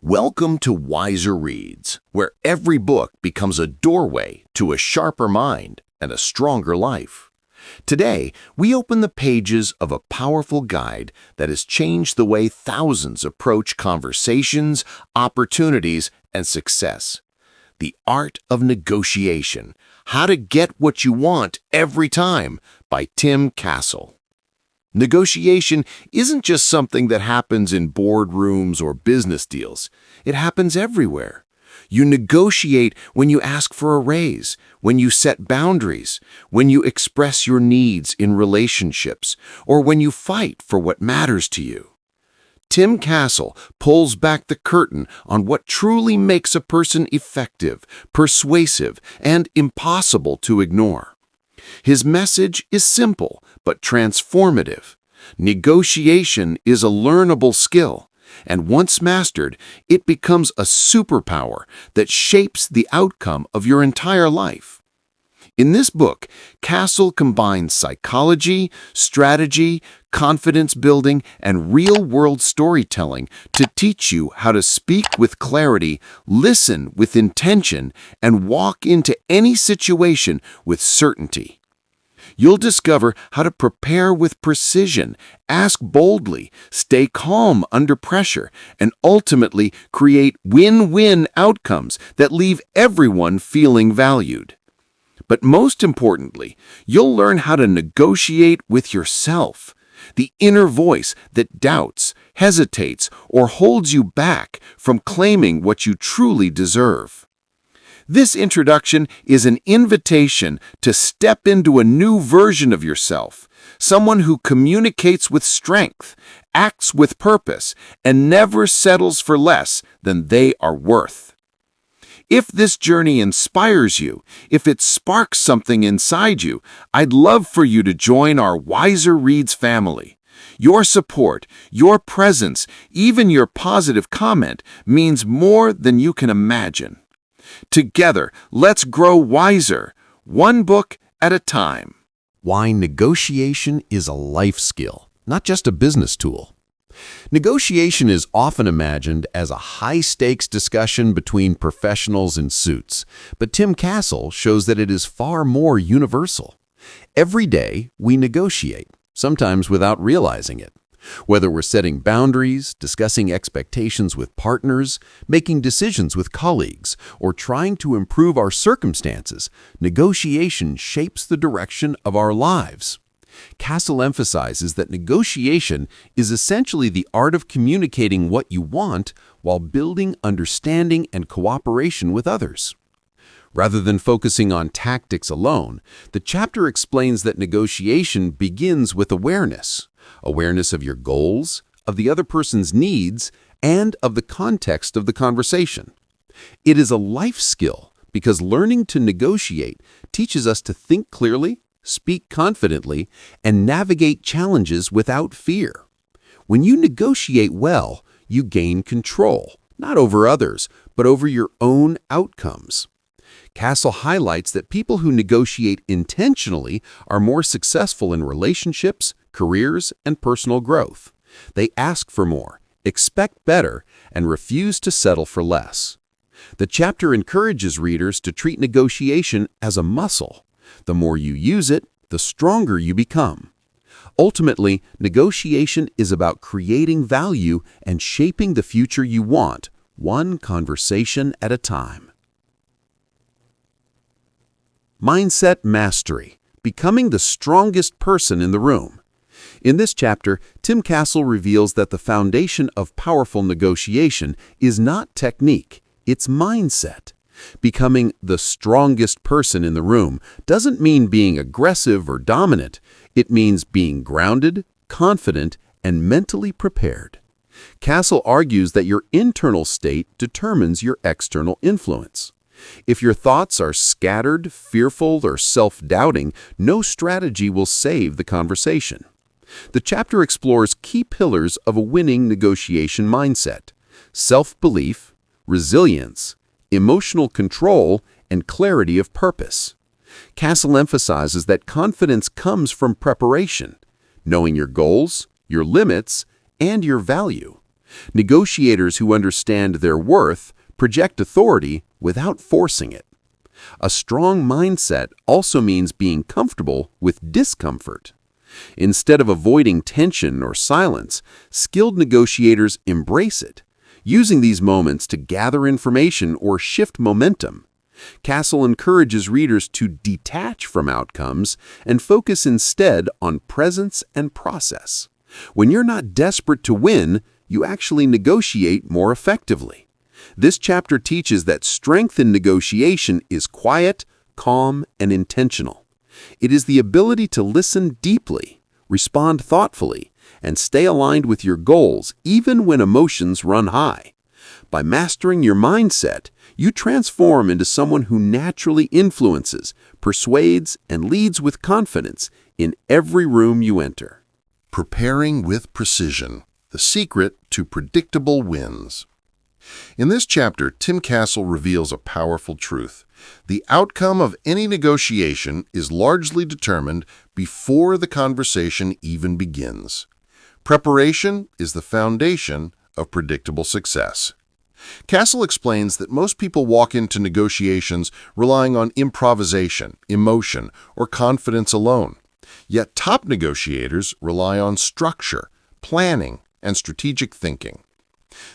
Welcome to Wiser Reads, where every book becomes a doorway to a sharper mind and a stronger life. Today, we open the pages of a powerful guide that has changed the way thousands approach conversations, opportunities, and success. The Art of Negotiation: How to Get What You Want Every Time by Tim Castle. Negotiation isn't just something that happens in boardrooms or business deals. It happens everywhere. You negotiate when you ask for a raise, when you set boundaries, when you express your needs in relationships, or when you fight for what matters to you. Tim Castle pulls back the curtain on what truly makes a person effective, persuasive, and impossible to ignore. His message is simple but transformative. Negotiation is a learnable skill, and once mastered, it becomes a superpower that shapes the outcome of your entire life. In this book, Castle combines psychology, strategy, confidence building, and real-world storytelling to teach you how to speak with clarity, listen with intention, and walk into any situation with certainty. You'll discover how to prepare with precision, ask boldly, stay calm under pressure, and ultimately create win-win outcomes that leave everyone feeling valued. But most importantly, you'll learn how to negotiate with yourself, the inner voice that doubts, hesitates, or holds you back from claiming what you truly deserve. This introduction is an invitation to step into a new version of yourself, someone who communicates with strength, acts with purpose, and never settles for less than they are worth. If this journey inspires you, if it sparks something inside you, I'd love for you to join our Wiser Reads family. Your support, your presence, even your positive comment means more than you can imagine. Together, let's grow wiser, one book at a time. Why negotiation is a life skill, not just a business tool. Negotiation is often imagined as a high-stakes discussion between professionals in suits, but Tim Castle shows that it is far more universal. Every day, we negotiate, sometimes without realizing it. Whether we're setting boundaries, discussing expectations with partners, making decisions with colleagues, or trying to improve our circumstances, negotiation shapes the direction of our lives. Castle emphasizes that negotiation is essentially the art of communicating what you want while building understanding and cooperation with others. Rather than focusing on tactics alone, the chapter explains that negotiation begins with awareness of your goals, of the other person's needs, and of the context of the conversation. It is a life skill because learning to negotiate teaches us to think clearly, speak confidently, and navigate challenges without fear. When you negotiate well, you gain control, not over others, but over your own outcomes. Castle highlights that people who negotiate intentionally are more successful in relationships, careers, and personal growth. They ask for more, expect better, and refuse to settle for less. The chapter encourages readers to treat negotiation as a muscle. The more you use it, the stronger you become. Ultimately, negotiation is about creating value and shaping the future you want, one conversation at a time. Mindset Mastery: Becoming the Strongest Person in the Room. In this chapter, Tim Castle reveals that the foundation of powerful negotiation is not technique, it's mindset. Becoming the strongest person in the room doesn't mean being aggressive or dominant. It means being grounded, confident, and mentally prepared. Castle argues that your internal state determines your external influence. If your thoughts are scattered, fearful, or self-doubting, no strategy will save the conversation. The chapter explores key pillars of a winning negotiation mindset: self-belief, resilience, emotional control, and clarity of purpose. Castle emphasizes that confidence comes from preparation, knowing your goals, your limits, and your value. Negotiators who understand their worth project authority without forcing it. A strong mindset also means being comfortable with discomfort. Instead of avoiding tension or silence, skilled negotiators embrace it, using these moments to gather information or shift momentum. Castle encourages readers to detach from outcomes and focus instead on presence and process. When you're not desperate to win, you actually negotiate more effectively. This chapter teaches that strength in negotiation is quiet, calm, and intentional. It is the ability to listen deeply, respond thoughtfully, and stay aligned with your goals even when emotions run high. By mastering your mindset, you transform into someone who naturally influences, persuades, and leads with confidence in every room you enter. Preparing with precision, the secret to predictable wins. In this chapter, Tim Castle reveals a powerful truth. The outcome of any negotiation is largely determined before the conversation even begins. Preparation is the foundation of predictable success. Castle explains that most people walk into negotiations relying on improvisation, emotion, or confidence alone. Yet top negotiators rely on structure, planning, and strategic thinking.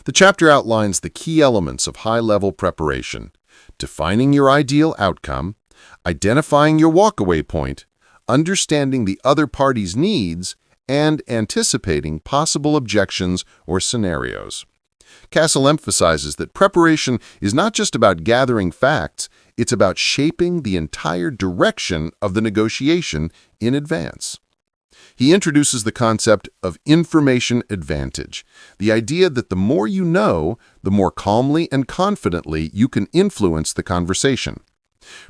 The chapter outlines the key elements of high-level preparation: defining your ideal outcome, identifying your walkaway point, understanding the other party's needs, and anticipating possible objections or scenarios. Castle emphasizes that preparation is not just about gathering facts, it's about shaping the entire direction of the negotiation in advance. He introduces the concept of information advantage, the idea that the more you know, the more calmly and confidently you can influence the conversation.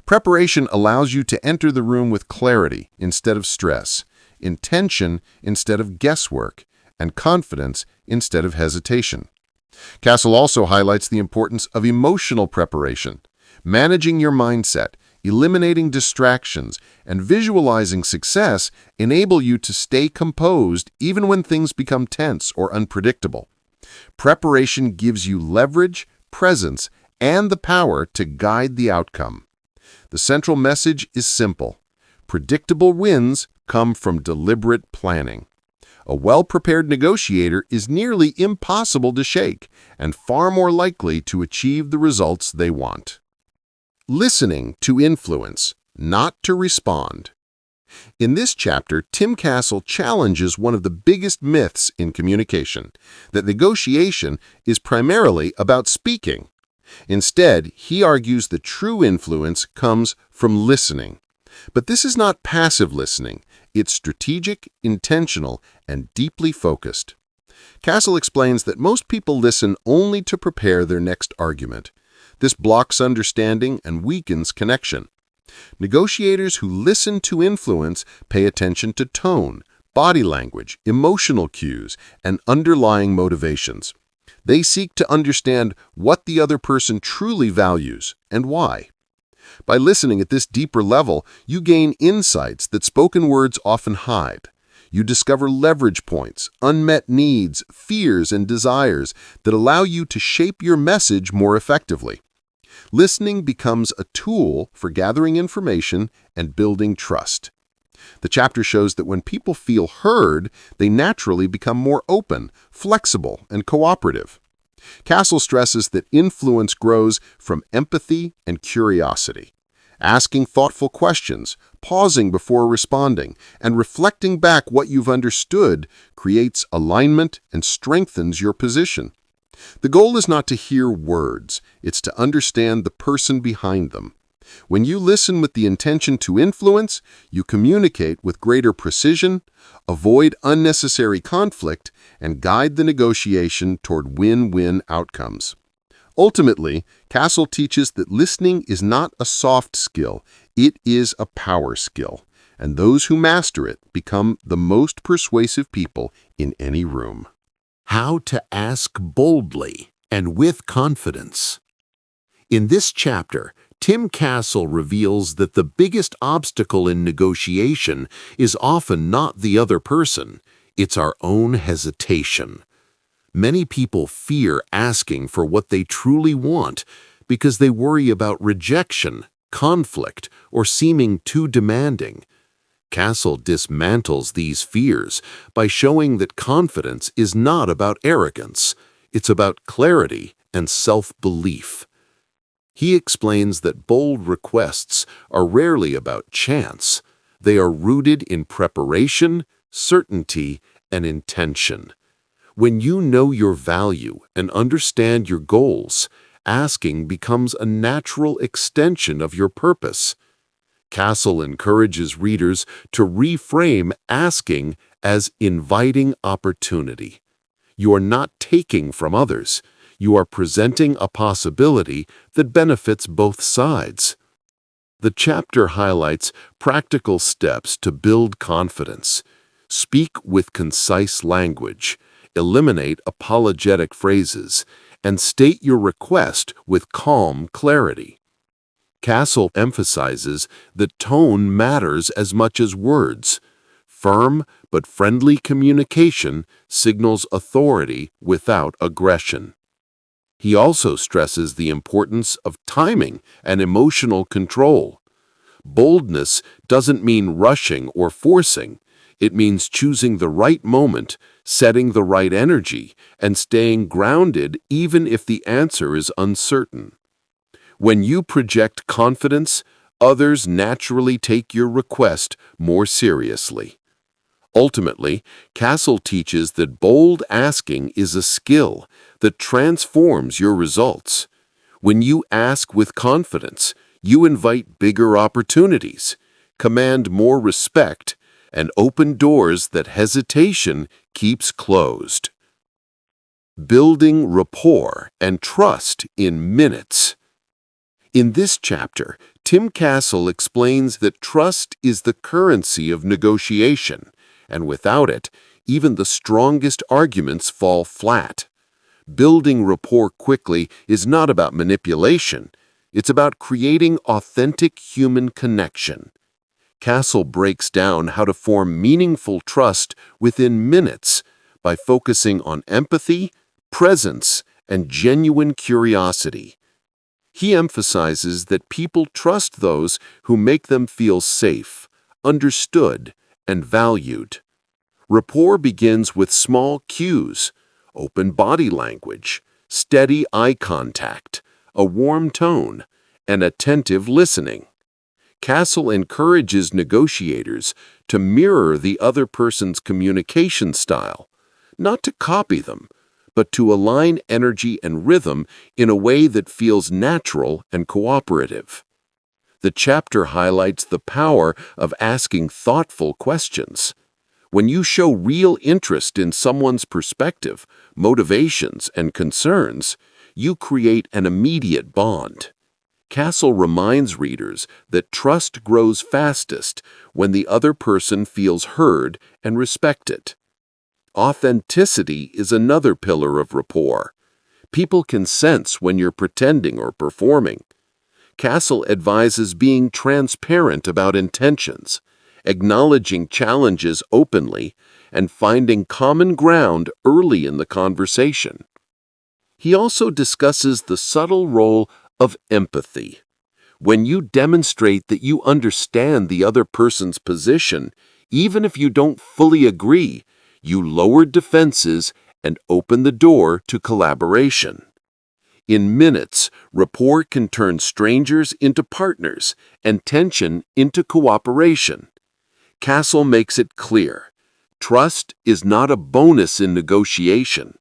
Preparation allows you to enter the room with clarity instead of stress, intention instead of guesswork, and confidence instead of hesitation. Castle also highlights the importance of emotional preparation. Managing your mindset, eliminating distractions, and visualizing success enable you to stay composed even when things become tense or unpredictable. Preparation gives you leverage, presence, and the power to guide the outcome. The central message is simple. Predictable wins come from deliberate planning. A well-prepared negotiator is nearly impossible to shake and far more likely to achieve the results they want. Listening to influence, not to respond. In this chapter, Tim Castle challenges one of the biggest myths in communication, that negotiation is primarily about speaking. Instead, he argues that true influence comes from listening. But this is not passive listening. It's strategic, intentional, and deeply focused. Castle explains that most people listen only to prepare their next argument. This blocks understanding and weakens connection. Negotiators who listen to influence pay attention to tone, body language, emotional cues, and underlying motivations. They seek to understand what the other person truly values and why. By listening at this deeper level, you gain insights that spoken words often hide. You discover leverage points, unmet needs, fears, and desires that allow you to shape your message more effectively. Listening becomes a tool for gathering information and building trust. The chapter shows that when people feel heard, they naturally become more open, flexible, and cooperative. Castle stresses that influence grows from empathy and curiosity. Asking thoughtful questions, pausing before responding, and reflecting back what you've understood creates alignment and strengthens your position. The goal is not to hear words, it's to understand the person behind them. When you listen with the intention to influence, you communicate with greater precision, avoid unnecessary conflict, and guide the negotiation toward win-win outcomes. Ultimately, Castle teaches that listening is not a soft skill, it is a power skill, and those who master it become the most persuasive people in any room. How to ask boldly and with confidence. In this chapter, Tim Castle reveals that the biggest obstacle in negotiation is often not the other person, it's our own hesitation. Many people fear asking for what they truly want because they worry about rejection, conflict, or seeming too demanding. Castle dismantles these fears by showing that confidence is not about arrogance, it's about clarity and self-belief. He explains that bold requests are rarely about chance. They are rooted in preparation, certainty, and intention. When you know your value and understand your goals, asking becomes a natural extension of your purpose. Castle encourages readers to reframe asking as inviting opportunity. You are not taking from others. You are presenting a possibility that benefits both sides. The chapter highlights practical steps to build confidence. Speak with concise language, eliminate apologetic phrases, and state your request with calm clarity. Castle emphasizes that tone matters as much as words. Firm but friendly communication signals authority without aggression. He also stresses the importance of timing and emotional control. Boldness doesn't mean rushing or forcing. It means choosing the right moment, setting the right energy, and staying grounded even if the answer is uncertain. When you project confidence, others naturally take your request more seriously. Ultimately, Castle teaches that bold asking is a skill that transforms your results. When you ask with confidence, you invite bigger opportunities, command more respect, and open doors that hesitation keeps closed. Building rapport and trust in minutes. In this chapter, Tim Castle explains that trust is the currency of negotiation, and without it, even the strongest arguments fall flat. Building rapport quickly is not about manipulation. It's about creating authentic human connection. Castle breaks down how to form meaningful trust within minutes by focusing on empathy, presence, and genuine curiosity. He emphasizes that people trust those who make them feel safe, understood, and valued. Rapport begins with small cues, open body language, steady eye contact, a warm tone, and attentive listening. Castle encourages negotiators to mirror the other person's communication style, not to copy them, but to align energy and rhythm in a way that feels natural and cooperative. The chapter highlights the power of asking thoughtful questions. When you show real interest in someone's perspective, motivations, and concerns, you create an immediate bond. Castle reminds readers that trust grows fastest when the other person feels heard and respected. Authenticity is another pillar of rapport. People can sense when you're pretending or performing. Castle advises being transparent about intentions, acknowledging challenges openly, and finding common ground early in the conversation. He also discusses the subtle role of empathy. When you demonstrate that you understand the other person's position, even if you don't fully agree, you lower defenses and open the door to collaboration. In minutes, rapport can turn strangers into partners and tension into cooperation. Castle makes it clear, trust is not a bonus in negotiation.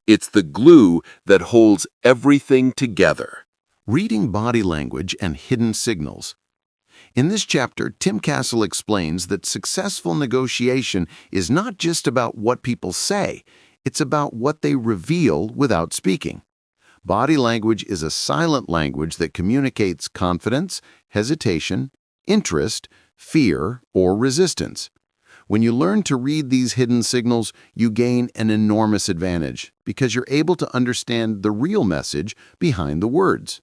It's the glue that holds everything together. Reading body language and hidden signals. In this chapter, Tim Castle explains that successful negotiation is not just about what people say, it's about what they reveal without speaking. Body language is a silent language that communicates confidence, hesitation, interest, fear, or resistance. When you learn to read these hidden signals, you gain an enormous advantage because you're able to understand the real message behind the words.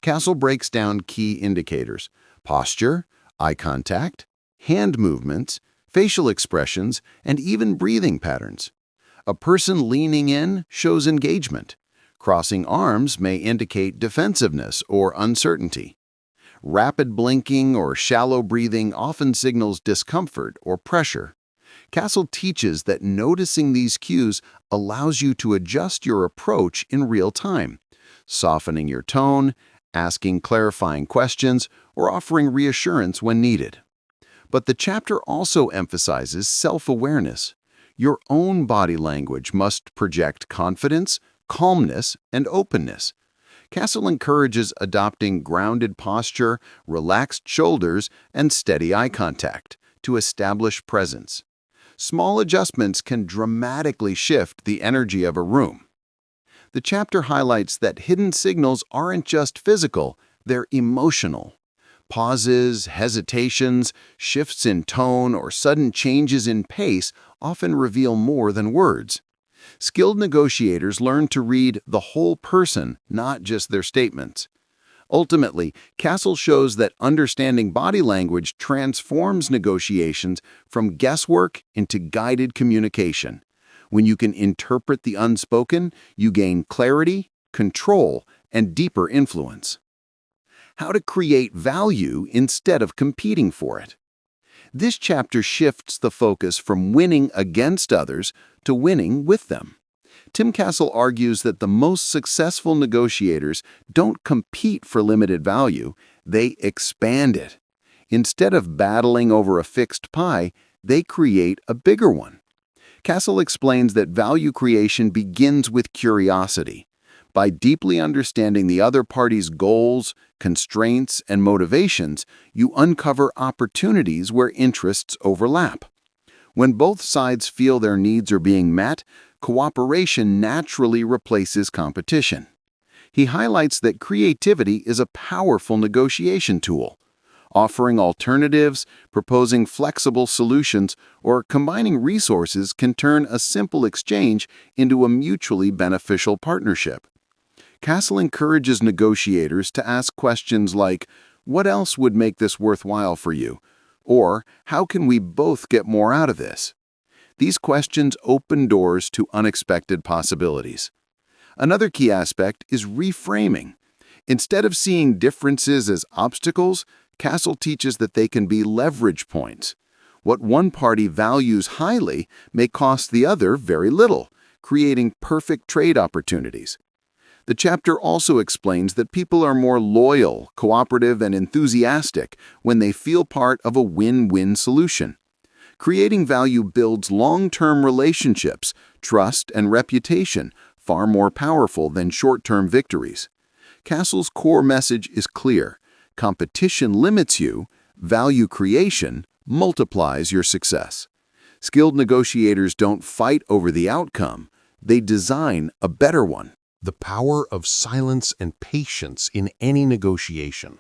Castle breaks down key indicators: posture, eye contact, hand movements, facial expressions, and even breathing patterns. A person leaning in shows engagement. Crossing arms may indicate defensiveness or uncertainty. Rapid blinking or shallow breathing often signals discomfort or pressure. Castle teaches that noticing these cues allows you to adjust your approach in real time, softening your tone, asking clarifying questions, or offering reassurance when needed. But the chapter also emphasizes self-awareness. Your own body language must project confidence, calmness, and openness. Castle encourages adopting grounded posture, relaxed shoulders, and steady eye contact to establish presence. Small adjustments can dramatically shift the energy of a room. The chapter highlights that hidden signals aren't just physical, they're emotional. Pauses, hesitations, shifts in tone, or sudden changes in pace often reveal more than words. Skilled negotiators learn to read the whole person, not just their statements. Ultimately, Castle shows that understanding body language transforms negotiations from guesswork into guided communication. When you can interpret the unspoken, you gain clarity, control, and deeper influence. How to create value instead of competing for it. This chapter shifts the focus from winning against others to winning with them. Tim Castle argues that the most successful negotiators don't compete for limited value, they expand it. Instead of battling over a fixed pie, they create a bigger one. Castle explains that value creation begins with curiosity. By deeply understanding the other party's goals, constraints, and motivations, you uncover opportunities where interests overlap. When both sides feel their needs are being met, cooperation naturally replaces competition. He highlights that creativity is a powerful negotiation tool. Offering alternatives, proposing flexible solutions, or combining resources can turn a simple exchange into a mutually beneficial partnership. Castle encourages negotiators to ask questions like, "What else would make this worthwhile for you?" Or, "How can we both get more out of this?" These questions open doors to unexpected possibilities. Another key aspect is reframing. Instead of seeing differences as obstacles, Castle teaches that they can be leverage points. What one party values highly may cost the other very little, creating perfect trade opportunities. The chapter also explains that people are more loyal, cooperative, and enthusiastic when they feel part of a win-win solution. Creating value builds long-term relationships, trust, and reputation, far more powerful than short-term victories. Castle's core message is clear. Competition limits you, value creation multiplies your success. Skilled negotiators don't fight over the outcome, they design a better one. The power of silence and patience in any negotiation.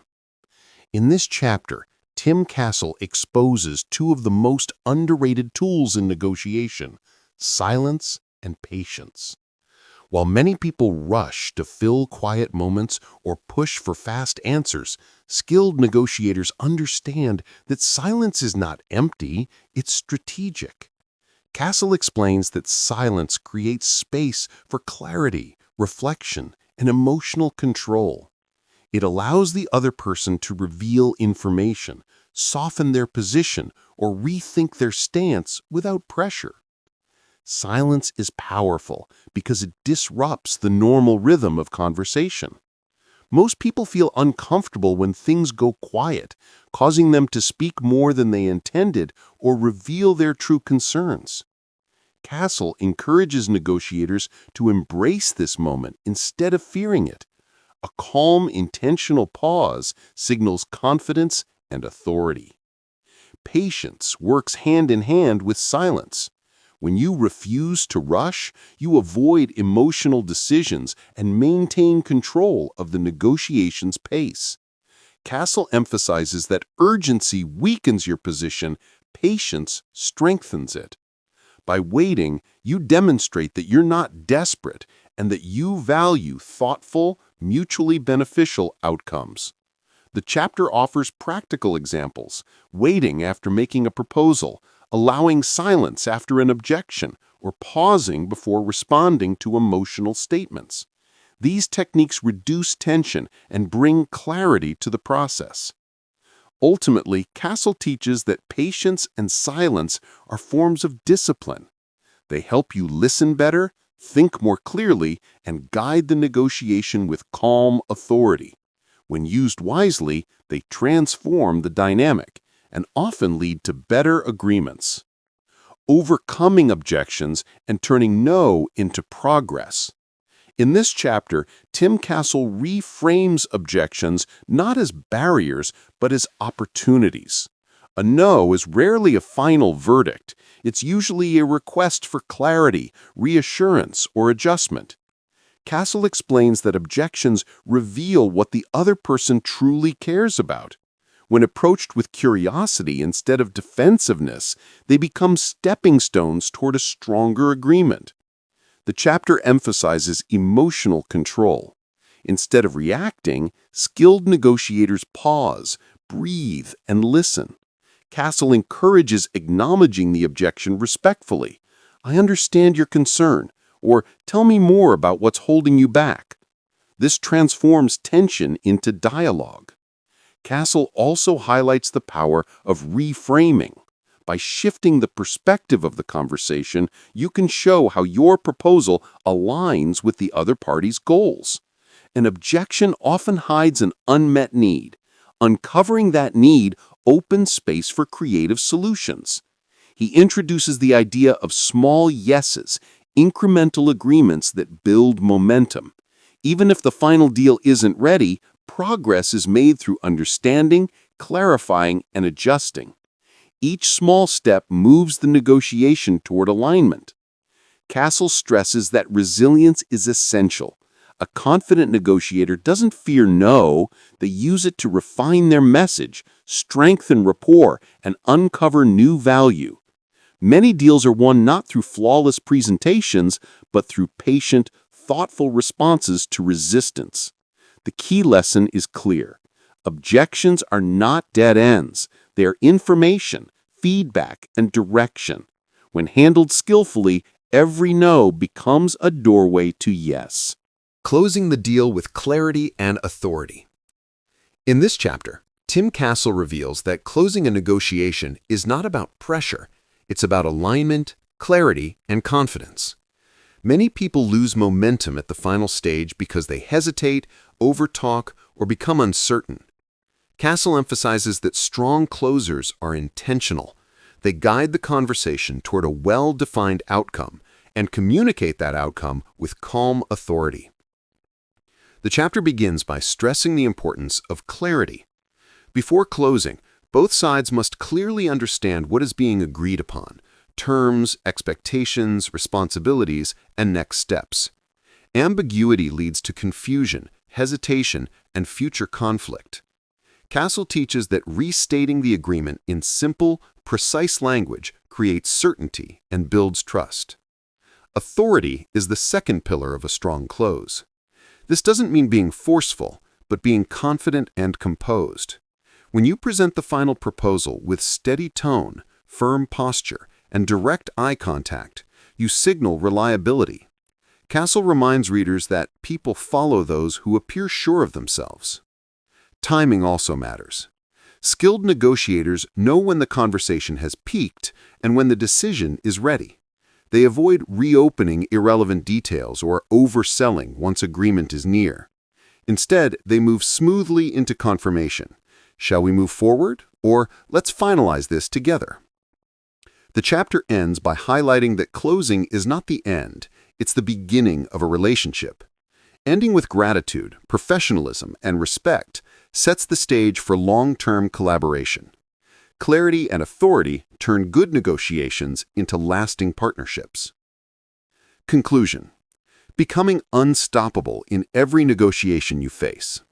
In this chapter, Tim Castle exposes two of the most underrated tools in negotiation: silence and patience. While many people rush to fill quiet moments or push for fast answers, skilled negotiators understand that silence is not empty, it's strategic. Castle explains that silence creates space for clarity, reflection, and emotional control. It allows the other person to reveal information, soften their position, or rethink their stance without pressure. Silence is powerful because it disrupts the normal rhythm of conversation. Most people feel uncomfortable when things go quiet, causing them to speak more than they intended or reveal their true concerns. Castle encourages negotiators to embrace this moment instead of fearing it. A calm, intentional pause signals confidence and authority. Patience works hand in hand with silence. When you refuse to rush, you avoid emotional decisions and maintain control of the negotiation's pace. Castle emphasizes that urgency weakens your position, patience strengthens it. By waiting, you demonstrate that you're not desperate and that you value thoughtful, mutually beneficial outcomes. The chapter offers practical examples: waiting after making a proposal, allowing silence after an objection, or pausing before responding to emotional statements. These techniques reduce tension and bring clarity to the process. Ultimately, Castle teaches that patience and silence are forms of discipline. They help you listen better, think more clearly, and guide the negotiation with calm authority. When used wisely, they transform the dynamic and often lead to better agreements. Overcoming objections and turning no into progress. In this chapter, Tim Castle reframes objections not as barriers, but as opportunities. A no is rarely a final verdict. It's usually a request for clarity, reassurance, or adjustment. Castle explains that objections reveal what the other person truly cares about. When approached with curiosity instead of defensiveness, they become stepping stones toward a stronger agreement. The chapter emphasizes emotional control. Instead of reacting, skilled negotiators pause, breathe, and listen. Castle encourages acknowledging the objection respectfully. "I understand your concern," or "tell me more about what's holding you back." This transforms tension into dialogue. Castle also highlights the power of reframing. By shifting the perspective of the conversation, you can show how your proposal aligns with the other party's goals. An objection often hides an unmet need. Uncovering that need opens space for creative solutions. He introduces the idea of small yeses, incremental agreements that build momentum. Even if the final deal isn't ready, progress is made through understanding, clarifying, and adjusting. Each small step moves the negotiation toward alignment. Castle stresses that resilience is essential. A confident negotiator doesn't fear no, they use it to refine their message, strengthen rapport, and uncover new value. Many deals are won not through flawless presentations, but through patient, thoughtful responses to resistance. The key lesson is clear. Objections are not dead ends. They are information, feedback, and direction. When handled skillfully, every no becomes a doorway to yes. Closing the deal with clarity and authority. In this chapter, Tim Castle reveals that closing a negotiation is not about pressure. It's about alignment, clarity, and confidence. Many people lose momentum at the final stage because they hesitate, overtalk, or become uncertain. Castle emphasizes that strong closers are intentional. They guide the conversation toward a well-defined outcome and communicate that outcome with calm authority. The chapter begins by stressing the importance of clarity. Before closing, both sides must clearly understand what is being agreed upon: terms, expectations, responsibilities, and next steps. Ambiguity leads to confusion, hesitation, and future conflict. Castle teaches that restating the agreement in simple, precise language creates certainty and builds trust. Authority is the second pillar of a strong close. This doesn't mean being forceful, but being confident and composed. When you present the final proposal with steady tone, firm posture, and direct eye contact, you signal reliability. Castle reminds readers that people follow those who appear sure of themselves. Timing also matters. Skilled negotiators know when the conversation has peaked and when the decision is ready. They avoid reopening irrelevant details or overselling once agreement is near. Instead, they move smoothly into confirmation. Shall we move forward? Or let's finalize this together. The chapter ends by highlighting that closing is not the end, it's the beginning of a relationship. Ending with gratitude, professionalism, and respect sets the stage for long-term collaboration. Clarity and authority turn good negotiations into lasting partnerships. Conclusion: becoming unstoppable in every negotiation you face.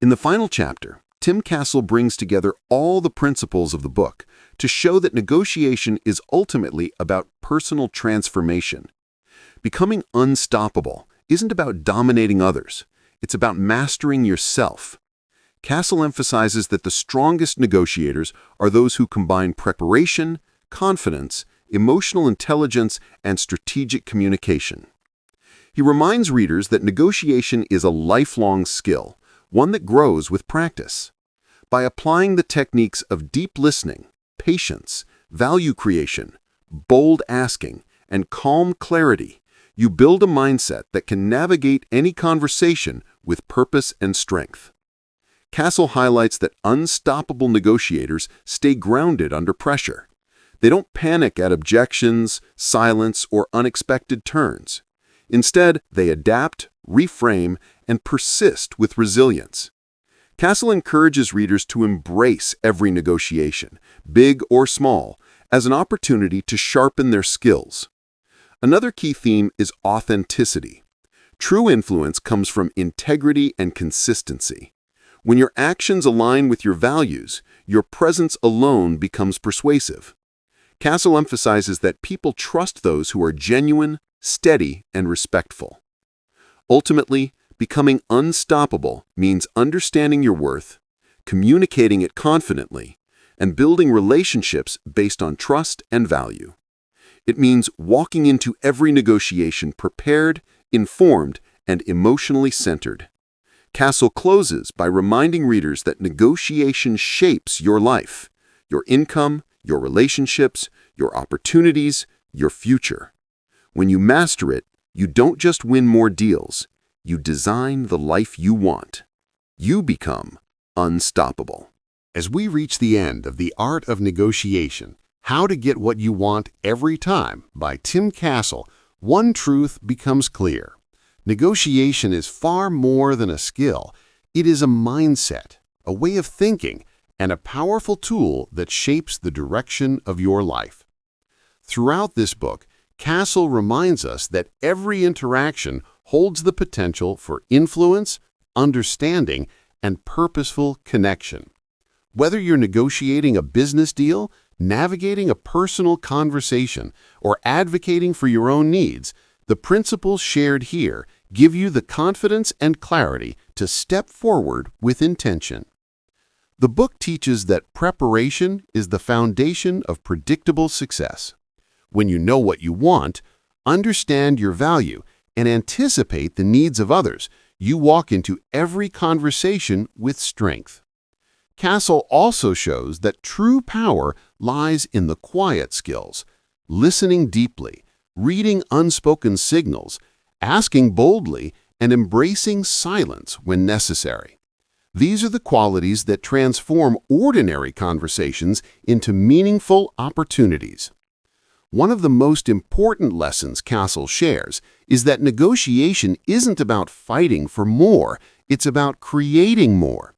In the final chapter, Tim Castle brings together all the principles of the book to show that negotiation is ultimately about personal transformation. Becoming unstoppable isn't about dominating others. It's about mastering yourself. Castle emphasizes that the strongest negotiators are those who combine preparation, confidence, emotional intelligence, and strategic communication. He reminds readers that negotiation is a lifelong skill, one that grows with practice. By applying the techniques of deep listening, patience, value creation, bold asking, and calm clarity, you build a mindset that can navigate any conversation with purpose and strength. Castle highlights that unstoppable negotiators stay grounded under pressure. They don't panic at objections, silence, or unexpected turns. Instead, they adapt, reframe, and persist with resilience. Castle encourages readers to embrace every negotiation, big or small, as an opportunity to sharpen their skills. Another key theme is authenticity. True influence comes from integrity and consistency. When your actions align with your values, your presence alone becomes persuasive. Castle emphasizes that people trust those who are genuine, steady, and respectful. Ultimately, becoming unstoppable means understanding your worth, communicating it confidently, and building relationships based on trust and value. It means walking into every negotiation prepared, informed, and emotionally centered. Castle closes by reminding readers that negotiation shapes your life, your income, your relationships, your opportunities, your future. When you master it, you don't just win more deals, you design the life you want. You become unstoppable. As we reach the end of The Art of Negotiation, How to Get What You Want Every Time by Tim Castle, one truth becomes clear. Negotiation is far more than a skill. It is a mindset, a way of thinking, and a powerful tool that shapes the direction of your life. Throughout this book, Castle reminds us that every interaction holds the potential for influence, understanding, and purposeful connection. Whether you're negotiating a business deal, navigating a personal conversation, or advocating for your own needs, the principles shared here give you the confidence and clarity to step forward with intention. The book teaches that preparation is the foundation of predictable success. When you know what you want, understand your value, and anticipate the needs of others, you walk into every conversation with strength. Castle also shows that true power lies in the quiet skills, listening deeply, reading unspoken signals, asking boldly, and embracing silence when necessary. These are the qualities that transform ordinary conversations into meaningful opportunities. One of the most important lessons Castle shares is that negotiation isn't about fighting for more, it's about creating more.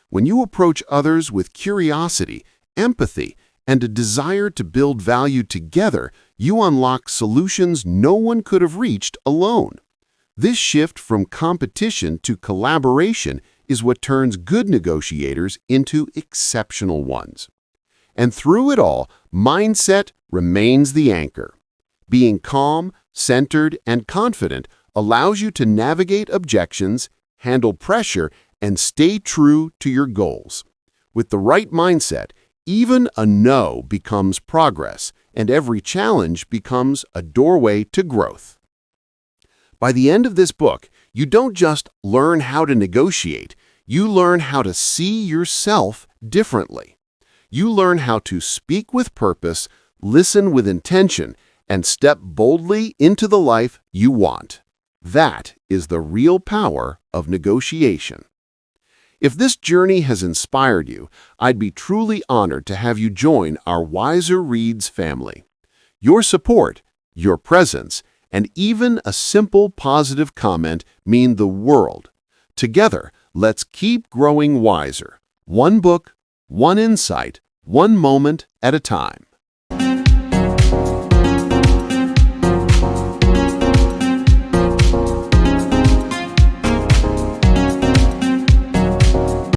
When you approach others with curiosity, empathy, and a desire to build value together, you unlock solutions no one could have reached alone. This shift from competition to collaboration is what turns good negotiators into exceptional ones. And through it all, mindset remains the anchor. Being calm, centered, and confident allows you to navigate objections, handle pressure, and stay true to your goals. With the right mindset, even a no becomes progress, and every challenge becomes a doorway to growth. By the end of this book, you don't just learn how to negotiate, you learn how to see yourself differently. You learn how to speak with purpose, listen with intention, and step boldly into the life you want. That is the real power of negotiation. If this journey has inspired you, I'd be truly honored to have you join our Wiser Reads family. Your support, your presence, and even a simple positive comment mean the world. Together, let's keep growing wiser. One book, one insight, one moment at a time.